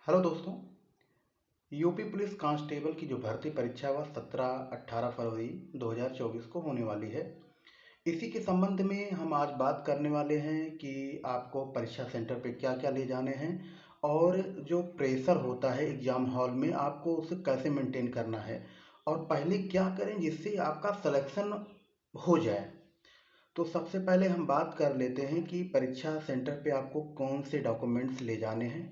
Hello दोस्तों। UP police constable की जो भर्ती परीक्षा वह 17-18 फरवरी 2024 को होने वाली है। इसी के संबंध में हम आज बात करने वाले हैं कि आपको परीक्षा सेंटर पे क्या क्या ले जाने हैं और जो प्रेशर होता है एग्ज़ाम हॉल में आपको उसे कैसे मेंटेन करना है और पहले क्या करें जिससे आपका सिलेक्शन हो जाए। तो सबसे पहले हम बात कर लेते हैं कि परीक्षा सेंटर पे आपको कौन से डॉक्यूमेंट्स ले जाने हैं।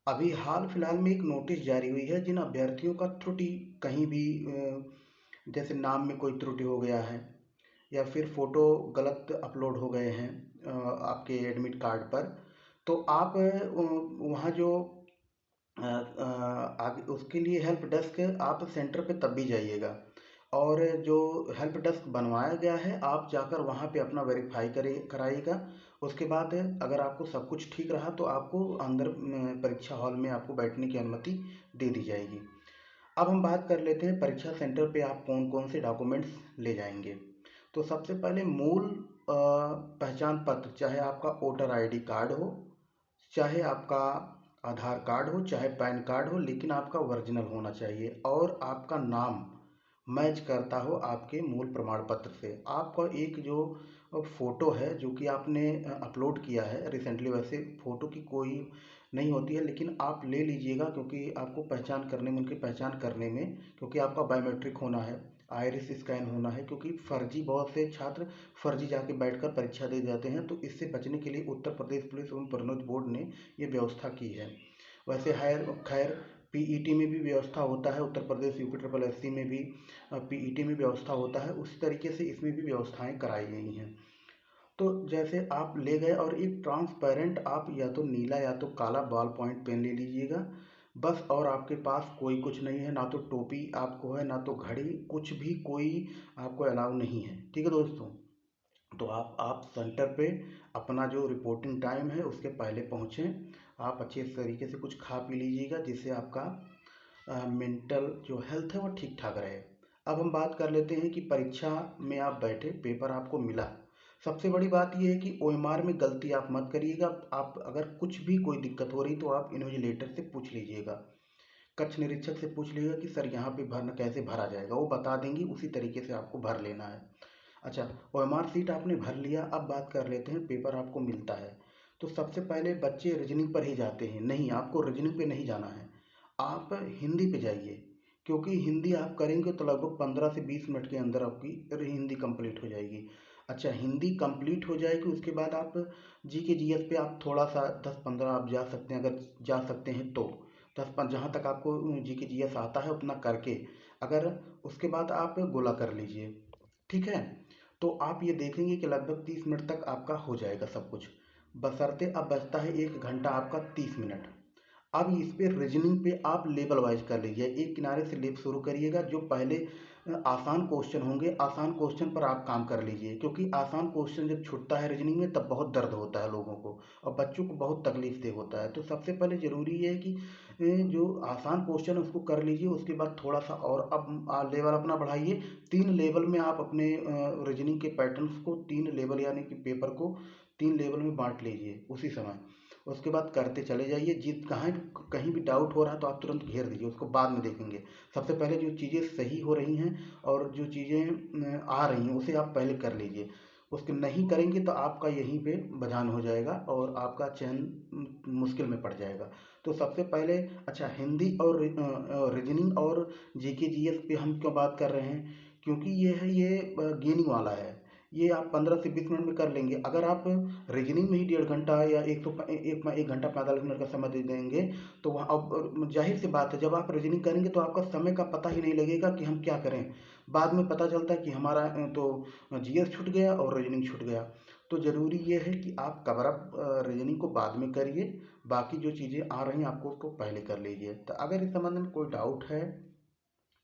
अभी हाल फिलहाल में एक नोटिस जारी हुई है जिन अभ्यर्थियों का त्रुटि कहीं भी जैसे नाम में कोई त्रुटि हो गया है या फिर फोटो गलत अपलोड हो गए हैं आपके एडमिट कार्ड पर, तो आप वहाँ जो आगे उसके लिए हेल्प डेस्क आप सेंटर पे तब भी जाइएगा और जो हेल्प डेस्क बनवाया गया है आप जाकर वहाँ पे अपना वेरीफाई कराइएगा। उसके बाद अगर आपको सब कुछ ठीक रहा तो आपको अंदर परीक्षा हॉल में आपको बैठने की अनुमति दे दी जाएगी। अब हम बात कर लेते हैं परीक्षा सेंटर पे आप कौन कौन से डॉक्यूमेंट्स ले जाएंगे। तो सबसे पहले मूल पहचान पत्र, चाहे आपका वोटर आईडी कार्ड हो, चाहे आपका आधार कार्ड हो, चाहे पैन कार्ड हो, लेकिन आपका ओरिजिनल होना चाहिए और आपका नाम मैच करता हो आपके मूल प्रमाण पत्र से। आपका एक जो फ़ोटो है जो कि आपने अपलोड किया है रिसेंटली, वैसे फ़ोटो की कोई नहीं होती है लेकिन आप ले लीजिएगा क्योंकि आपको पहचान करने में, उनकी पहचान करने में, क्योंकि आपका बायोमेट्रिक होना है, आइरिस स्कैन होना है, क्योंकि फर्जी बहुत से छात्र फर्जी जाके बैठकर परीक्षा दे जाते हैं। तो इससे बचने के लिए उत्तर प्रदेश पुलिस एवं प्रोन्नति बोर्ड ने ये व्यवस्था की है। वैसे खैर पीईटी में भी व्यवस्था होता है, Uttar Pradesh UP triple SC में भी पीईटी में व्यवस्था होता है, उस तरीके से इसमें भी व्यवस्थाएं कराई गई हैं। तो जैसे आप ले गए और एक ट्रांसपेरेंट आप या तो नीला या तो काला बॉल पॉइंट पेन ले लीजिएगा बस, और आपके पास कोई कुछ नहीं है, ना तो टोपी आपको है ना तो घड़ी, कुछ भी कोई आपको अलाउ नहीं है। ठीक है दोस्तों, तो आप सेंटर पे अपना जो रिपोर्टिंग टाइम है उसके पहले पहुँचें। आप अच्छे तरीके से कुछ खा पी लीजिएगा जिससे आपका मेंटल जो हेल्थ है वो ठीक ठाक रहे। अब हम बात कर लेते हैं कि परीक्षा में आप बैठे, पेपर आपको मिला। सबसे बड़ी बात यह है कि ओएमआर में गलती आप मत करिएगा। आप अगर कुछ भी कोई दिक्कत हो रही तो आप इन्विजिलेटर से पूछ लीजिएगा, कक्ष निरीक्षक से पूछ लीजिएगा कि सर यहाँ पे भरना कैसे भरा जाएगा, वो बता देंगी, उसी तरीके से आपको भर लेना है। अच्छा, ओएमआर सीट आपने भर लिया, अब बात कर लेते हैं पेपर आपको मिलता है। तो सबसे पहले बच्चे रीजनिंग पर ही जाते हैं, नहीं, आपको रीजनिंग पे नहीं जाना है, आप हिंदी पे जाइए, क्योंकि हिंदी आप करेंगे तो लगभग 15 से 20 मिनट के अंदर आपकी हिंदी कंप्लीट हो जाएगी। अच्छा, हिंदी कंप्लीट हो जाएगी उसके बाद आप जी के जी एस पे आप थोड़ा सा 10-15 आप जा सकते हैं, अगर जा सकते हैं तो 10 जहाँ तक आपको जी के जी एस आता है उतना करके, अगर उसके बाद आप गोला कर लीजिए। ठीक है, तो आप ये देखेंगे कि लगभग 30 मिनट तक आपका हो जाएगा सब कुछ, बशर्ते अब बचता है 1 घंटा आपका 30 मिनट। अब इस पे रीजनिंग पे आप लेवल वाइज कर लीजिए, एक किनारे से लेप शुरू करिएगा। जो पहले आसान क्वेश्चन होंगे, आसान क्वेश्चन पर आप काम कर लीजिए, क्योंकि आसान क्वेश्चन जब छूटता है रीजनिंग में तब बहुत दर्द होता है लोगों को और बच्चों को बहुत तकलीफ दे होता है। तो सबसे पहले ज़रूरी है कि जो आसान क्वेश्चन है उसको कर लीजिए, उसके बाद थोड़ा सा और अब लेवल अपना बढ़ाइए। 3 लेवल में आप अपने रीजनिंग के पैटर्न्स को 3 लेवल यानी कि पेपर को 3 लेवल में बांट लीजिए उसी समय। उसके बाद करते चले जाइए, जित कहाँ कहीं भी डाउट हो रहा है तो आप तुरंत घेर दीजिए, उसको बाद में देखेंगे। सबसे पहले जो चीज़ें सही हो रही हैं और जो चीज़ें आ रही हैं उसे आप पहले कर लीजिए। उसके नहीं करेंगे तो आपका यहीं पे बधान हो जाएगा और आपका चयन मुश्किल में पड़ जाएगा। तो सबसे पहले, अच्छा, हिंदी और रीजनिंग और जीके जीएस पे हम क्यों बात कर रहे हैं, क्योंकि ये गेनिंग वाला है, ये आप 15 से 20 मिनट में कर लेंगे। अगर आप रीजनिंग में ही 1.5 घंटा या 1 घंटा 45 मिनट का समय दे देंगे तो वहाँ अब जाहिर सी बात है, जब आप रीजनिंग करेंगे तो आपका समय का पता ही नहीं लगेगा कि हम क्या करें। बाद में पता चलता है कि हमारा तो जीएस छूट गया और रीजनिंग छूट गया। तो ज़रूरी ये है कि आप कवर अप रीजनिंग को बाद में करिए, बाकी जो चीज़ें आ रही हैं आपको उसको पहले कर लीजिए। तो अगर इस संबंध में कोई डाउट है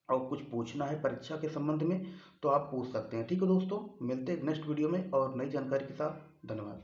और कुछ पूछना है परीक्षा के संबंध में तो आप पूछ सकते हैं। ठीक है दोस्तों, मिलते हैं नेक्स्ट वीडियो में और नई जानकारी के साथ। धन्यवाद।